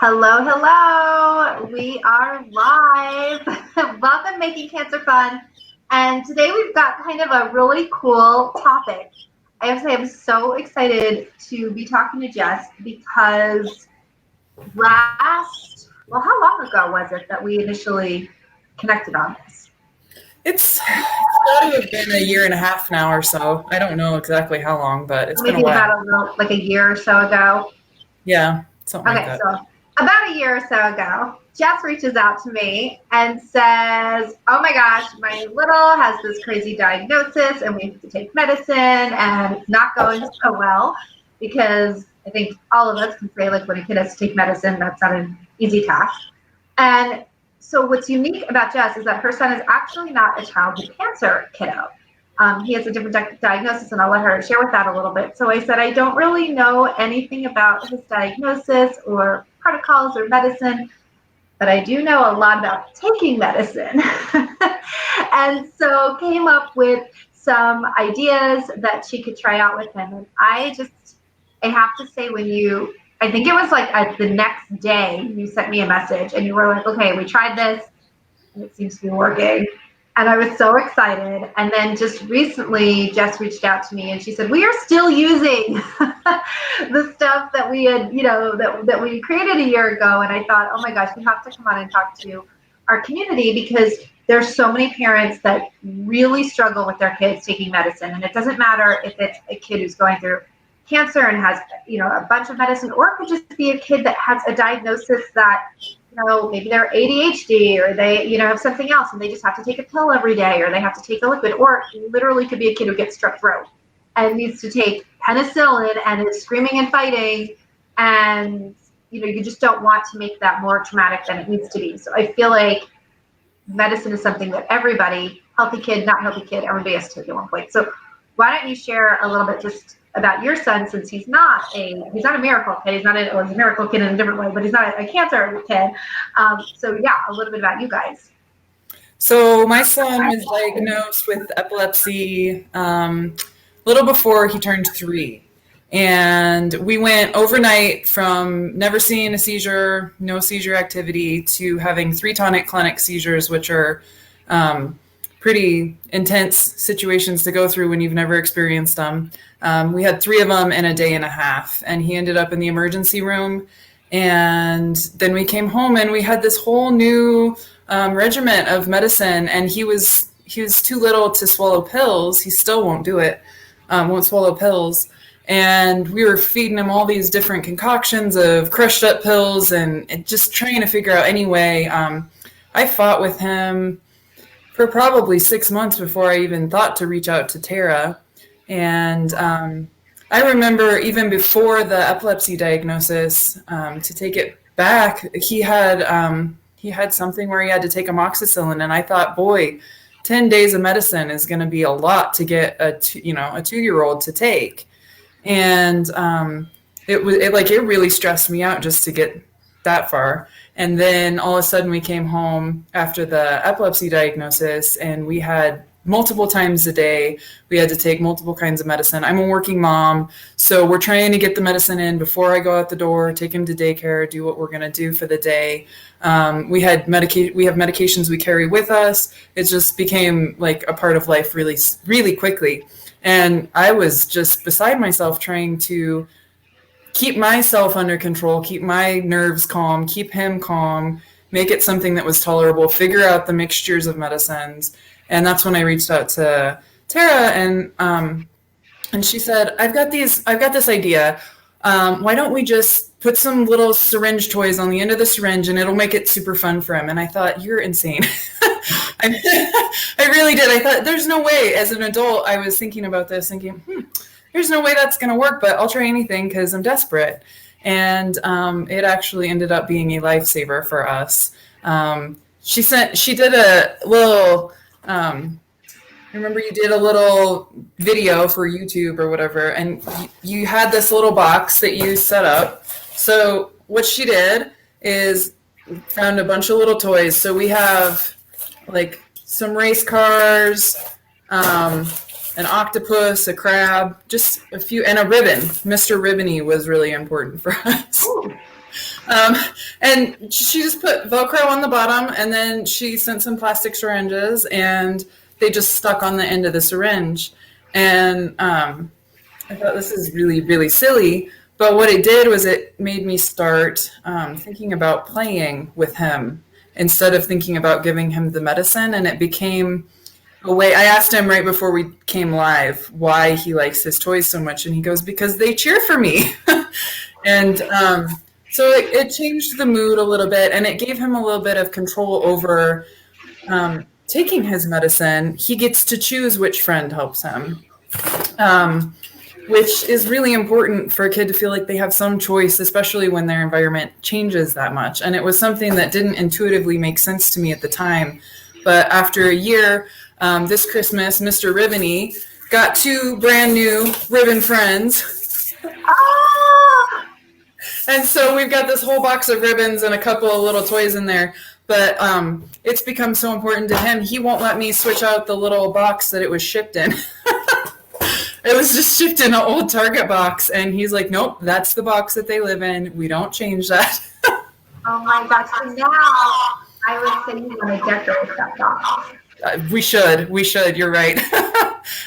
Hello, hello. We are live. Welcome, Making Cancer Fun. And today we've got kind of a really cool topic. I have to say I'm so excited to be talking to Jess because how long ago was it that we initially connected on this? It's got to have been a year and a half now or so. I don't know exactly how long, but it's been a while. Maybe about a year or so ago. Yeah, something like that. So about a year or so ago, Jess reaches out to me and says, oh my gosh, my little has this crazy diagnosis and we have to take medicine and it's not going so well, because I think all of us can say, like, when a kid has to take medicine, that's not an easy task. And so what's unique about Jess is that her son is actually not a childhood cancer kiddo. He has a different diagnosis, and I'll let her share with that a little bit. So I said, I don't really know anything about his diagnosis or protocols or medicine, but I do know a lot about taking medicine. And so came up with some ideas that she could try out with him. And I have to say, I think it was like the next day, you sent me a message and you were like, okay, we tried this and it seems to be working. And I was so excited. And then just recently, Jess reached out to me and she said, we are still using the stuff that we had, that we created a year ago. And I thought, oh my gosh, we have to come on and talk to our community, because there's so many parents that really struggle with their kids taking medicine. And it doesn't matter if it's a kid who's going through cancer and has, a bunch of medicine, or it could just be a kid that has a diagnosis that, maybe they're ADHD, or they, have something else and they just have to take a pill every day, or they have to take a liquid, or literally could be a kid who gets strep throat and needs to take penicillin and is screaming and fighting. And, you just don't want to make that more traumatic than it needs to be. So I feel like medicine is something that everybody, healthy kid, not healthy kid, everybody has to take at one point. So why don't you share a little bit just about your son, since he's not a miracle kid. He's a miracle kid in a different way, but he's not a cancer kid. So yeah, a little bit about you guys. So my son was diagnosed with epilepsy a little before he turned 3. And we went overnight from never seeing a seizure, no seizure activity, to having 3 tonic-clonic seizures, which are pretty intense situations to go through when you've never experienced them. We had 3 of them in a day and a half, and he ended up in the emergency room. And then we came home and we had this whole new regiment of medicine, and he was too little to swallow pills. He still won't do it, won't swallow pills. And we were feeding him all these different concoctions of crushed up pills and just trying to figure out any way. I fought with him for probably 6 months before I even thought to reach out to Tara. And I remember even before the epilepsy diagnosis, to take it back, he had something where he had to take amoxicillin, and I thought, boy, 10 days of medicine is going to be a lot to get a 2-year-old to take. And it really stressed me out just to get that far. And then all of a sudden we came home after the epilepsy diagnosis, and we had multiple times a day, we had to take multiple kinds of medicine. I'm a working mom, so we're trying to get the medicine in before I go out the door, take him to daycare, do what we're going to do for the day. We have medications we carry with us. It just became like a part of life really, really quickly. And I was just beside myself trying to keep myself under control, keep my nerves calm, keep him calm, make it something that was tolerable, figure out the mixtures of medicines. And that's when I reached out to Tara, and she said, I've got this idea. Why don't we just put some little syringe toys on the end of the syringe, and it'll make it super fun for him? And I thought, you're insane. I really did. I thought, there's no way. As an adult, I was thinking about this, thinking, there's no way that's going to work, but I'll try anything because I'm desperate. And it actually ended up being a lifesaver for us. She did a little, I remember you did a little video for YouTube or whatever, and you had this little box that you set up. So what she did is found a bunch of little toys. So we have like some race cars, an octopus, a crab, just a few, and a ribbon. Mr. Ribbony was really important for us. Ooh. And she just put Velcro on the bottom, and then she sent some plastic syringes, and they just stuck on the end of the syringe. And I thought this is really, really silly. But what it did was it made me start thinking about playing with him instead of thinking about giving him the medicine. And it became a way. I asked him right before we came live why he likes his toys so much. And he goes, because they cheer for me. And so it changed the mood a little bit, and it gave him a little bit of control over taking his medicine. He gets to choose which friend helps him. Which is really important for a kid to feel like they have some choice, especially when their environment changes that much. And it was something that didn't intuitively make sense to me at the time. But after a year, this Christmas, Mr. Ribbony got 2 brand new ribbon friends. And so we've got this whole box of ribbons and a couple of little toys in there. But it's become so important to him, he won't let me switch out the little box that it was shipped in. It was just shipped in an old Target box, and he's like, nope, that's the box that they live in. We don't change that. Oh my gosh. So now I would say you want to decorate that box. We should. You're right.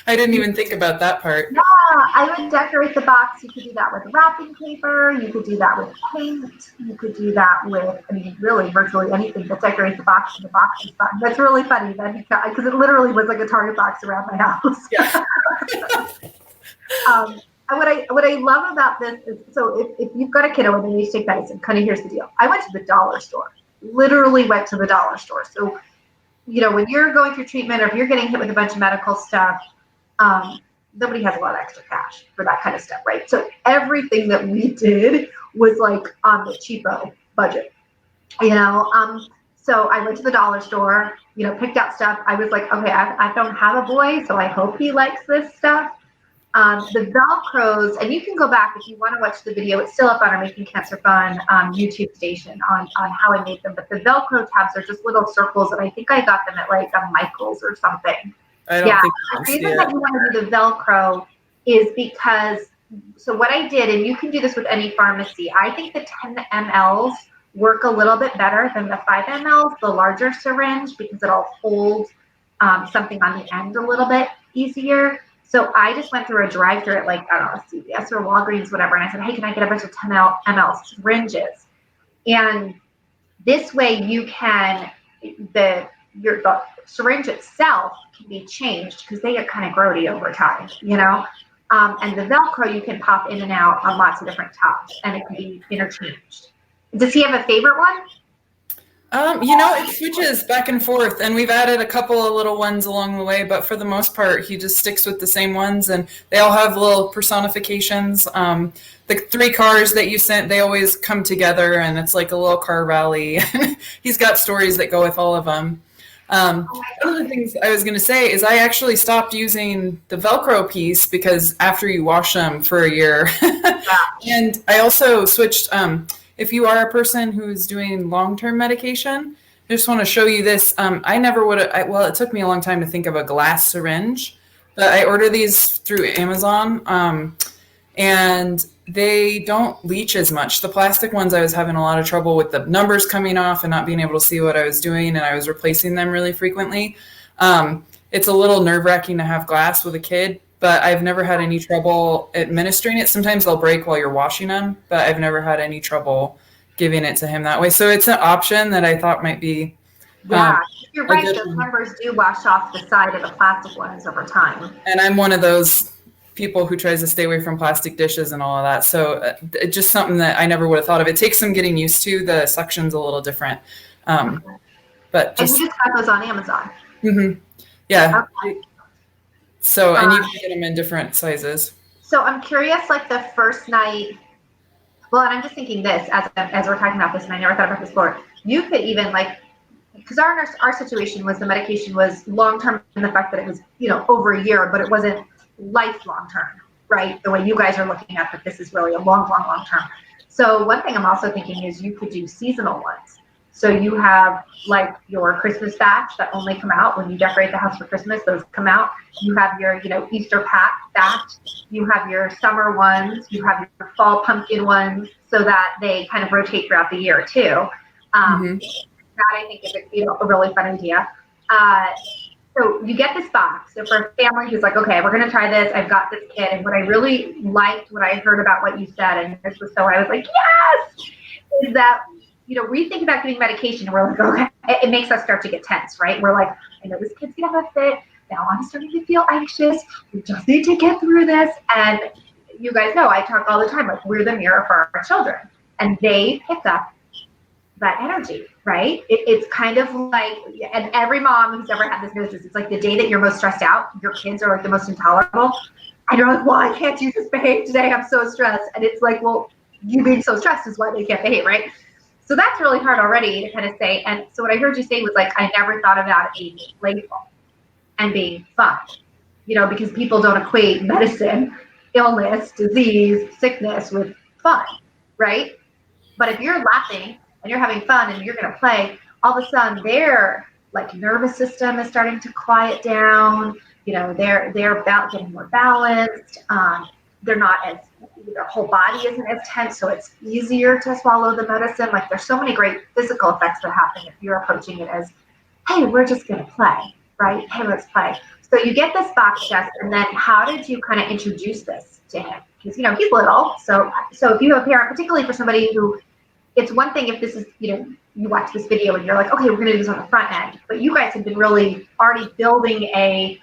I didn't even think about that part. Yeah, I would decorate the box. You could do that with wrapping paper. You could do that with paint. You could do that with, I mean, really virtually anything that decorates the box. And the box is fun. That's really funny then, because it literally was like a Target box around my house. Yeah. What I love about this is, so if you've got a kiddo and they need to take medicine, kind of here's the deal. I went to the dollar store. Literally went to the dollar store. So, when you're going through treatment or if you're getting hit with a bunch of medical stuff, nobody has a lot of extra cash for that kind of stuff, right? So everything that we did was like on the cheapo budget, So I went to the dollar store, picked out stuff. I was like, okay, I don't have a boy, so I hope he likes this stuff. The Velcros, and you can go back if you want to watch the video. It's still up on our Making Cancer Fun YouTube station on how I made them. But the Velcro tabs are just little circles, and I think I got them at like a Michael's or something. I don't think the reason that you want to do the Velcro is because, so what I did, and you can do this with any pharmacy, I think the 10 mLs work a little bit better than the 5 mLs, the larger syringe, because it'll hold something on the end a little bit easier. So I just went through a drive-thru at like, I don't know, CVS or Walgreens, whatever. And I said, hey, can I get a bunch of 10 ml syringes? And this way you can, the syringe itself can be changed because they get kind of grody over time, and the Velcro you can pop in and out on lots of different tops and it can be interchanged. Does he have a favorite one? It switches back and forth, and we've added a couple of little ones along the way, but for the most part, he just sticks with the same ones, and they all have little personifications. The 3 cars that you sent, they always come together, and it's like a little car rally. He's got stories that go with all of them. One of the things I was going to say is I actually stopped using the Velcro piece because after you wash them for a year, and I also switched, if you are a person who's doing long-term medication, I just want to show you this. I never would have, well, it took me a long time to think of a glass syringe, but I order these through Amazon, and they don't leach as much. The plastic ones, I was having a lot of trouble with the numbers coming off and not being able to see what I was doing, and I was replacing them really frequently. It's a little nerve-wracking to have glass with a kid, but I've never had any trouble administering it. Sometimes they'll break while you're washing them, but I've never had any trouble giving it to him that way. So it's an option that I thought might be. You're right. Those numbers do wash off the side of the plastic ones over time. And I'm one of those people who tries to stay away from plastic dishes and all of that. So it's just something that I never would have thought of. It takes some getting used to. The suction's a little different. But just, and you just got those on Amazon. Mm-hmm. Yeah. Okay. So, and you can get them in different sizes. So I'm curious, like the first night, well, and I'm just thinking this as we're talking about this, and I never thought about this before. You could even because our situation was the medication was long-term in the fact that it was, over a year, but it wasn't lifelong term, right? The way you guys are looking at that this is really a long term. So one thing I'm also thinking is you could do seasonal ones. So you have like your Christmas batch that only come out when you decorate the house for Christmas. Those come out. You have your, Easter pack batch. You have your summer ones. You have your fall pumpkin ones, so that they kind of rotate throughout the year too. That I think is a really fun idea. So you get this box. So for a family who's like, okay, we're going to try this. I've got this kit. And what I really liked, what I heard about what you said, and this was so I was like, yes, is that, we think about giving medication and we're like, okay, it makes us start to get tense, right? We're like, I know this kid's going to have a fit. Now I'm starting to feel anxious. We just need to get through this. And you guys know, I talk all the time, like we're the mirror for our children. And they pick up that energy, right? It's kind of like, and every mom who's ever had this knows this, it's like the day that you're most stressed out, your kids are like the most intolerable. And you're like, why can't you just behave today? I'm so stressed. And it's like, well, you being so stressed is why they can't behave, right? So that's really hard already to kind of say. And so what I heard you say was like, I never thought about it being playful and being fun, because people don't equate medicine, illness, disease, sickness with fun, right? But if you're laughing and you're having fun and you're going to play, all of a sudden their like nervous system is starting to quiet down. They're about getting more balanced. They're not as, their whole body isn't as tense, so it's easier to swallow the medicine. Like there's so many great physical effects that happen if you're approaching it as, hey, we're just going to play, right? Hey, let's play. So you get this box, Jess, and then how did you kind of introduce this to him? Because, he's little. So if you have a parent, particularly for somebody who, it's one thing if this is, you watch this video and you're like, okay, we're going to do this on the front end. But you guys have been really already building a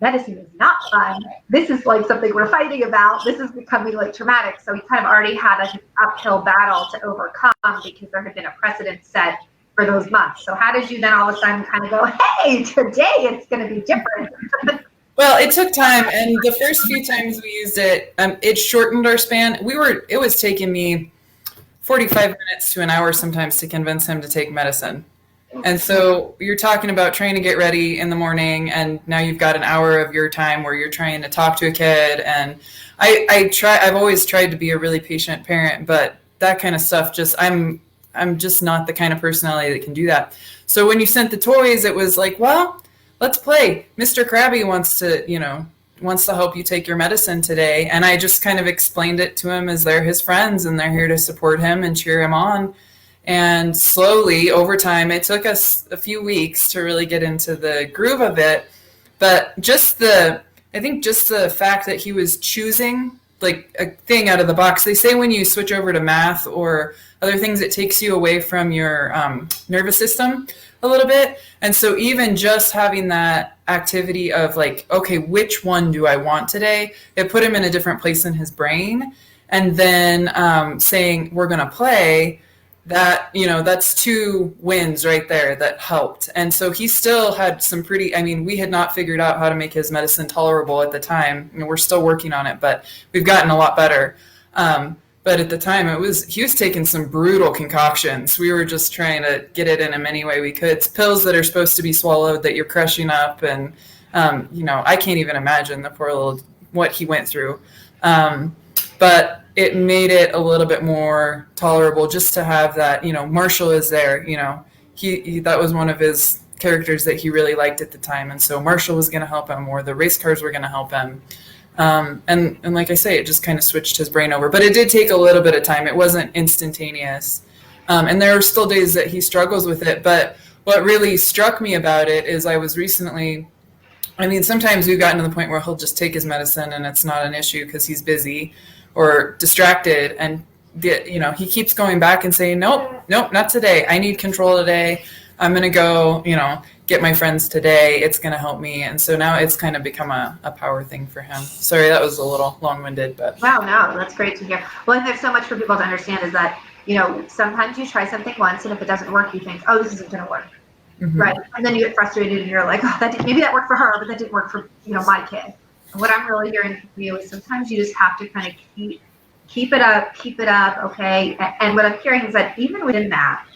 medicine is not fun. This is like something we're fighting about. This is becoming like traumatic. So we kind of already had an uphill battle to overcome because there had been a precedent set for those months. So how did you then all of a sudden kind of go, hey, today it's going to be different? Well, it took time, and the first few times we used it, it shortened our span. It was taking me 45 minutes to an hour sometimes to convince him to take medicine. And so you're talking about trying to get ready in the morning, and now you've got an hour of your time where you're trying to talk to a kid. And I've always tried to be a really patient parent, but that kind of stuff I'm just not the kind of personality that can do that. So when you sent the toys, it was like, well, let's play. Mr. Krabby wants to help you take your medicine today. And I just kind of explained it to him as they're his friends and they're here to support him and cheer him on. And slowly over time, it took us a few weeks to really get into the groove of it. But I think just the fact that he was choosing like a thing out of the box. They say when you switch over to math or other things, it takes you away from your nervous system a little bit. And so even just having that activity of like, okay, which one do I want today? It put him in a different place in his brain. And then saying we're going to play, that, that's 2 wins right there that helped. And so he still had some we had not figured out how to make his medicine tolerable at the time. We're still working on it, but we've gotten a lot better. But at the time he was taking some brutal concoctions. We were just trying to get it in him any way we could. It's pills that are supposed to be swallowed that you're crushing up. And, I can't even imagine the poor little, what he went through. But it made it a little bit more tolerable just to have that, Marshall is there, he that was one of his characters that he really liked at the time. And so Marshall was going to help him, or the race cars were going to help him. And like I say, it just kind of switched his brain over, but it did take a little bit of time. It wasn't instantaneous. And there are still days that he struggles with it. But what really struck me about it is I was recently, sometimes we've gotten to the point where he'll just take his medicine and it's not an issue because he's busy or distracted, and he keeps going back and saying, nope, not today. I need control today. I'm going to go, get my friends today. It's going to help me. And so now it's kind of become a power thing for him. Sorry, that was a little long-winded, but. Wow, no, that's great to hear. Well, and there's so much for people to understand is that, sometimes you try something once and if it doesn't work, you think, oh, this isn't going to work. Mm-hmm. Right. And then you get frustrated and you're like, oh, maybe that worked for her, but that didn't work for, my kid. What I'm really hearing from you is sometimes you just have to kind of keep it up, okay? And what I'm hearing is that even within that,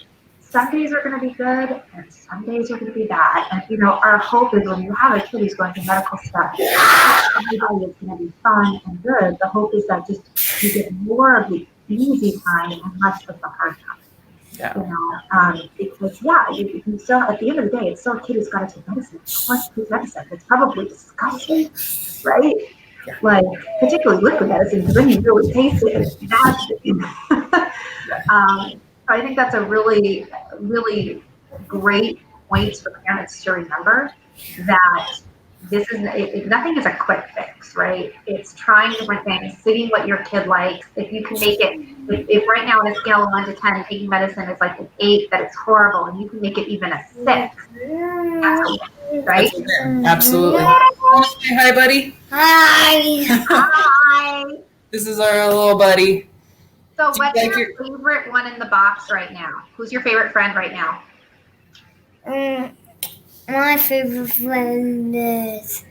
some days are going to be good and some days are going to be bad. And, our hope is when you have a kid who's going through medical stuff, everybody is going to be fun and good. The hope is that just you get more of the easy time and less of the hard time. Yeah. Because you can still, at the end of the day, it's still a kid who's got to take medicine. Of course, take medicine. It's probably disgusting, right? Yeah. Like, particularly liquid medicine, because then you really taste it and it's nasty. So I think that's a really, really great point for parents to remember, that this is nothing is a quick fix, right? It's trying different things, seeing what your kid likes. If you can make it, if right now on a scale of 1 to 10, taking medicine is like an 8, that it's horrible, and you can make it even a 6, that's a win, right? That's a win. Absolutely. Say hi, buddy. Hi. Hi. This is our little buddy. So what's your favorite one in the box right now? Who's your favorite friend right now? My favorite friend is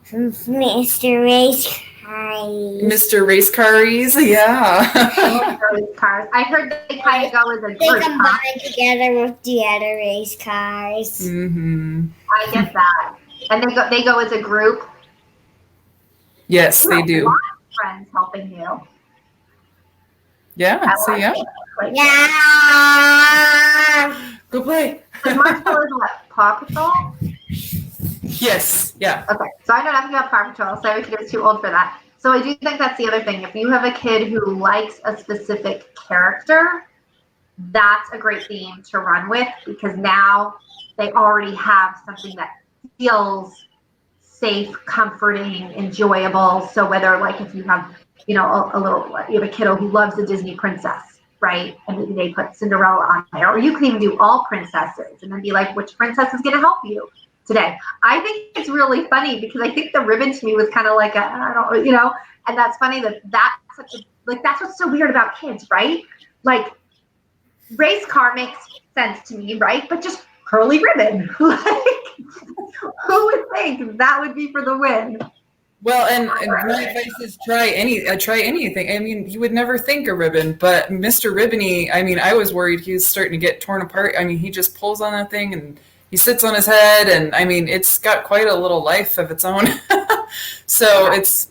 Mr. Race Cars. Mr. Race Cars, yeah. Race cars. I heard they kind of go as a They group. combine together with the other race cars. Mm-hmm. I get that. And they go as a group. Yes, they do. A lot of friends helping you. Yeah. So yeah. Yeah. Go play. Marshall is what? Paw Patrol? Yes. Yeah. Okay. So I know nothing about Paw Patrol, so every kid is too old for that. So I do think that's the other thing. If you have a kid who likes a specific character, that's a great theme to run with, because now they already have something that feels safe, comforting, enjoyable. So whether, like, if you have, you have a kiddo who loves a Disney princess, right? And maybe they put Cinderella on there, or you can even do all princesses and then be like, which princess is going to help you today? I think it's really funny, because I think the ribbon to me was kind of like and that's funny that's what's so weird about kids, right? Like, race car makes sense to me, right? But just curly ribbon, like, who would think that would be for the win? Well, and my advice is try anything. I mean, you would never think a ribbon, but Mr. Ribbony, I mean, I was worried he was starting to get torn apart. I mean, he just pulls on that thing and he sits on his head, and I mean, it's got quite a little life of its own. So it's,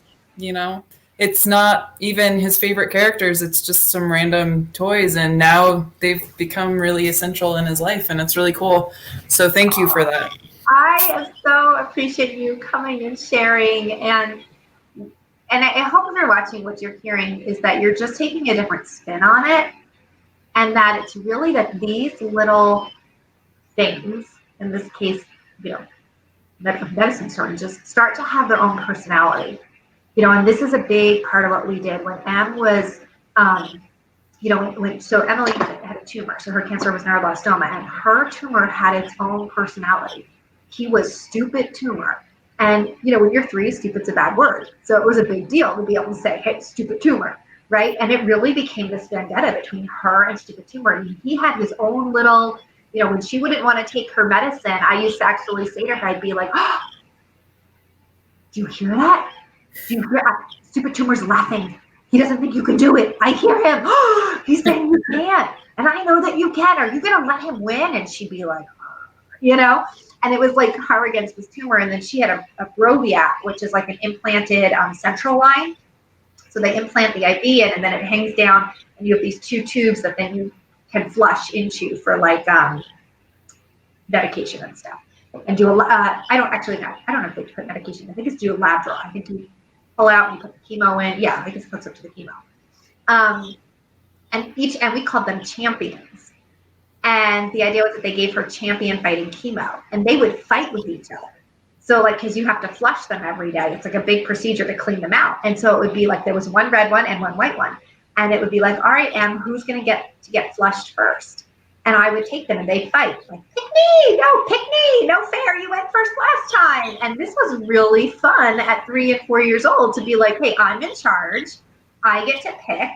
it's not even his favorite characters. It's just some random toys, and now they've become really essential in his life, and it's really cool. So thank you for that. I so appreciate you coming and sharing, and I hope if you're watching, what you're hearing is that you're just taking a different spin on it, and that it's really that these little things, in this case, medicine stories, just start to have their own personality. And this is a big part of what we did when Em was, so Emily had a tumor, so her cancer was neuroblastoma, and her tumor had its own personality. He was stupid tumor. And, when you're 3, stupid's a bad word. So it was a big deal to be able to say, hey, stupid tumor, right? And it really became this vendetta between her and stupid tumor. And he had his own little, when she wouldn't want to take her medicine, I used to actually say to her, I'd be like, oh, do you hear that? Do you hear stupid tumor's laughing? He doesn't think you can do it. I hear him. Oh, he's saying you can't. And I know that you can. Are you going to let him win? And she'd be like, and it was like her against this tumor. And then she had a Broviac, which is like an implanted central line. So they implant the IV in, and then it hangs down, and you have these 2 tubes that then you can flush into for like medication and stuff. And do I don't know if they put medication. I think it's do a lab draw. I think you pull out and you put the chemo in. Yeah, I think it's hooks up to the chemo. And we called them champions. And the idea was that they gave her champion fighting chemo, and they would fight with each other. So because you have to flush them every day, it's like a big procedure to clean them out. And so it would be like there was one red one and one white one, and it would be like, all right, Em, who's going to get flushed first? And I would take them, and they'd fight, like, pick me, no fair, you went first last time. And this was really fun at 3 and 4 years old to be like, hey, I'm in charge, I get to pick.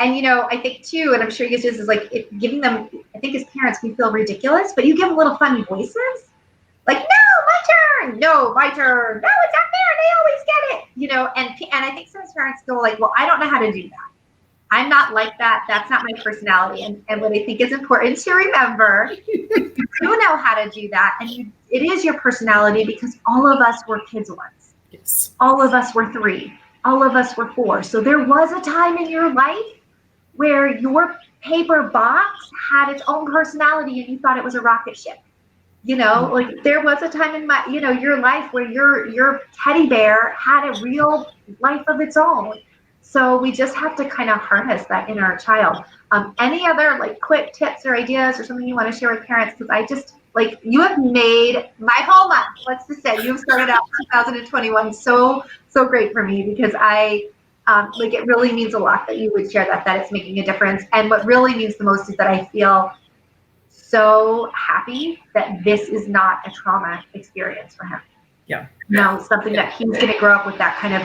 And I think too, and I'm sure you guys do this, is like giving them, I think as parents we feel ridiculous, but you give them little funny voices, like, no, my turn, no, my turn, no, it's not fair, they always get it, and I think some parents go like, well, I don't know how to do that. I'm not like that. That's not my personality. And what I think is important to remember, you do know how to do that. And it is your personality, because all of us were kids once. Yes. All of us were 3. All of us were 4. So there was a time in your life where your paper box had its own personality and you thought it was a rocket ship. You know, like there was a time in my, your life where your teddy bear had a real life of its own. So we just have to kind of harness that in our child. Any other like quick tips or ideas or something you want to share with parents? Because I just like, you have made my whole month, let's just say you've started out 2021 so great for me, because I like, it really means a lot that you would share that it's making a difference. And what really means the most is that I feel so happy that this is not a trauma experience for him. Yeah. Something that he's going to grow up with, that kind of,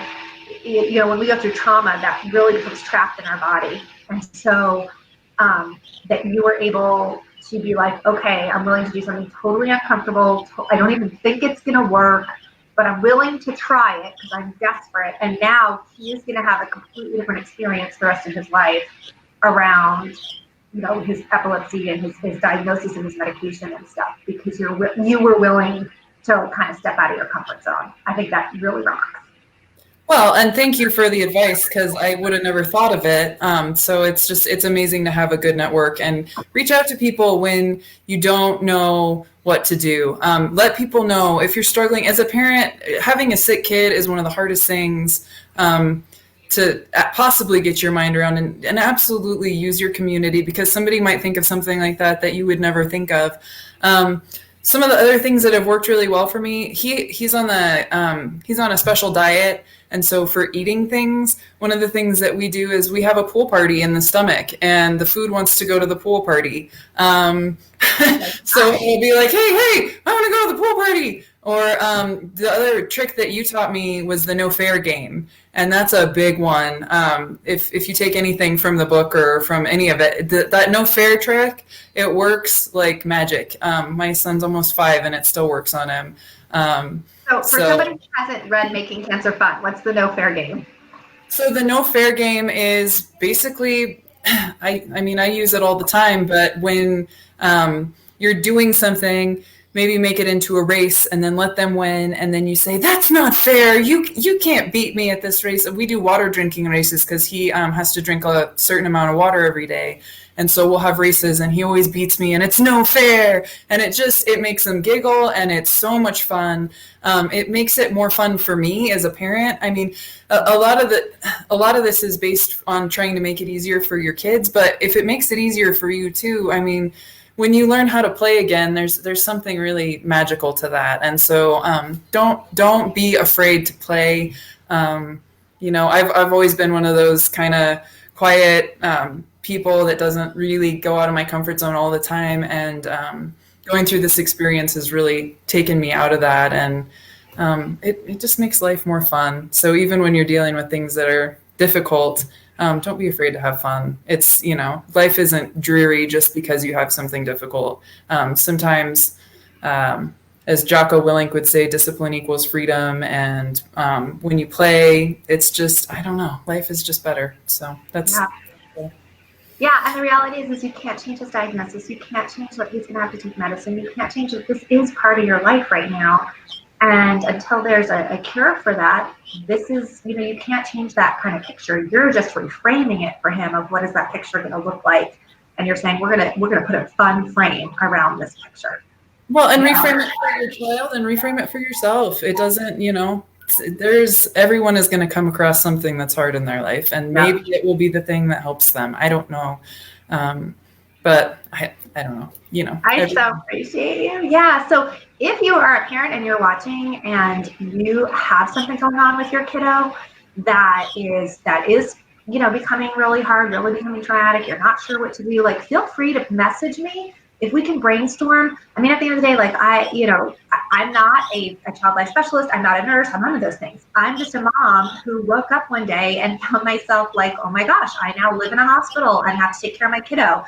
when we go through trauma, that really becomes trapped in our body. And so that you were able to be like, okay, I'm willing to do something totally uncomfortable. I don't even think it's going to work, but I'm willing to try it because I'm desperate. And now he is going to have a completely different experience the rest of his life around his epilepsy and his diagnosis and his medication and stuff, because you were willing to kind of step out of your comfort zone. I think that really rocks. Well, and thank you for the advice, because I would have never thought of it. So it's amazing to have a good network and reach out to people when you don't know what to do. Let people know if you're struggling as a parent. Having a sick kid is one of the hardest things to possibly get your mind around, and absolutely use your community, because somebody might think of something like that you would never think of. Some of the other things that have worked really well for me, he's on a special diet. And so for eating things, one of the things that we do is we have a pool party in the stomach, and the food wants to go to the pool party. So we'll be like, hey, I want to go to the pool party. Or the other trick that you taught me was the no fair game. And that's a big one. If you take anything from the book or from any of it, that no fair trick, it works like magic. My son's almost 5 and it still works on him. So for somebody who hasn't read Making Cancer Fun, what's the no fair game? So the no fair game is basically, I mean, I use it all the time, but when you're doing something, maybe make it into a race and then let them win. And then you say, that's not fair. You can't beat me at this race. We do water drinking races because he has to drink a certain amount of water every day. And so we'll have races and he always beats me and it's no fair. And it makes them giggle and it's so much fun. It makes it more fun for me as a parent. I mean, a lot of this is based on trying to make it easier for your kids, but if it makes it easier for you too, I mean, when you learn how to play again, there's something really magical to that. And so don't be afraid to play. I've always been one of those kind of quiet people that doesn't really go out of my comfort zone all the time. And going through this experience has really taken me out of that. And it just makes life more fun. So even when you're dealing with things that are difficult, don't be afraid to have fun. It's, life isn't dreary just because you have something difficult. Sometimes, as Jocko Willink would say, discipline equals freedom. And when you play, it's just, I don't know, life is just better. So that's... Yeah, and the reality is you can't change his diagnosis. You can't change that he's going to have to take medicine. You can't change it. This is part of your life right now. And until there's a cure for that, this is, you can't change that kind of picture. You're just reframing it for him of what is that picture going to look like. And you're saying, we're going to put a fun frame around this picture. Well, and reframe it for your child and reframe it for yourself. It doesn't, everyone is going to come across something that's hard in their life, and maybe it will be the thing that helps them. I don't know. But I don't know, I so appreciate you. Yeah. So if you are a parent and you're watching and you have something going on with your kiddo that is, becoming really hard, really becoming traumatic, you're not sure what to do, feel free to message me. If we can brainstorm, I mean, at the end of the day, I'm not a child life specialist. I'm not a nurse. I'm none of those things. I'm just a mom who woke up one day and found myself oh my gosh, I now live in a hospital and have to take care of my kiddo,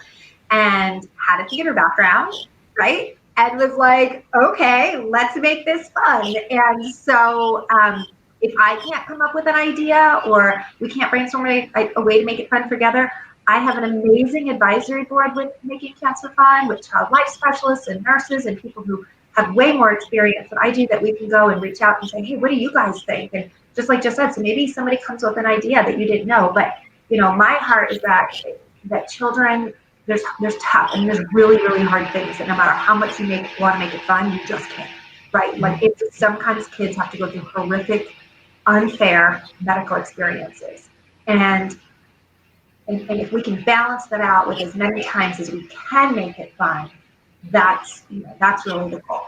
and had a theater background, right? And was like, okay, let's make this fun. And so if I can't come up with an idea or we can't brainstorm a way to make it fun together, I have an amazing advisory board with Making Cancer Fun with child life specialists and nurses and people who have way more experience than I do, that we can go and reach out and say, hey, what do you guys think? And just like Jess said, so maybe somebody comes with an idea that you didn't know. But, my heart is that that children, there's tough and there's really, really hard things that no matter how much you want to make it fun, you just can't, right? Like sometimes kids have to go through horrific, unfair medical experiences. And if we can balance that out with as many times as we can make it fun, that's really the goal.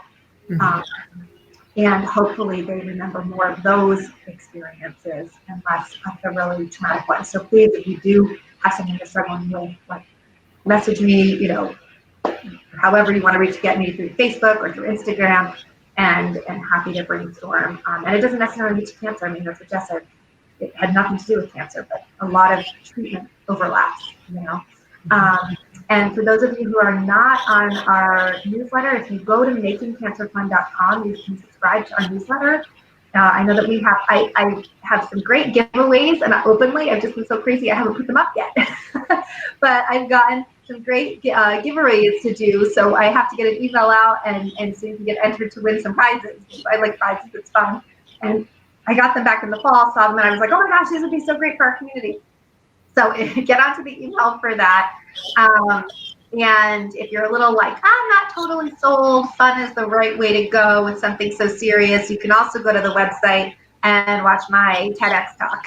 And hopefully they remember more of those experiences and less of the really traumatic ones. So please, if you do have something you're struggling with, like message me, however you want to get me through Facebook or through Instagram, and happy to brainstorm. And it doesn't necessarily lead to cancer. I mean, that's what Jess said. It had nothing to do with cancer, but a lot of treatment overlaps, And for those of you who are not on our newsletter, if you go to makingcancerfun.com, you can subscribe to our newsletter. I know that I have some great giveaways, and openly, I've just been so crazy, I haven't put them up yet. But I've gotten some great giveaways to do, so I have to get an email out, and so you can get entered to win some prizes. I like prizes, it's fun. And I got them back in the fall, saw them, and I was like, oh my gosh, these would be so great for our community. So get onto the email for that. And if you're a little like, I'm not totally sold, fun is the right way to go with something so serious, you can also go to the website and watch my TEDx talk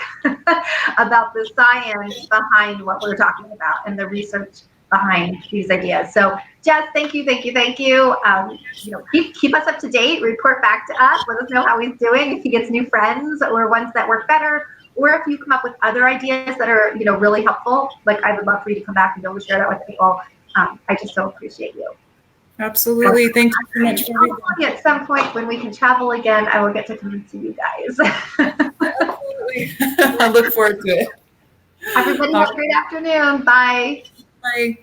about the science behind what we're talking about and the research behind these ideas. So Jess, thank you. Keep us up to date, report back to us, let us know how he's doing, if he gets new friends or ones that work better, or if you come up with other ideas that are, really helpful. Like, I would love for you to come back and be able to share that with people. I just so appreciate you. Absolutely. Thank you so much for everything. At some point when we can travel again, I will get to come and see you guys. Absolutely. I look forward to it. Everybody have a great afternoon. Bye. Bye.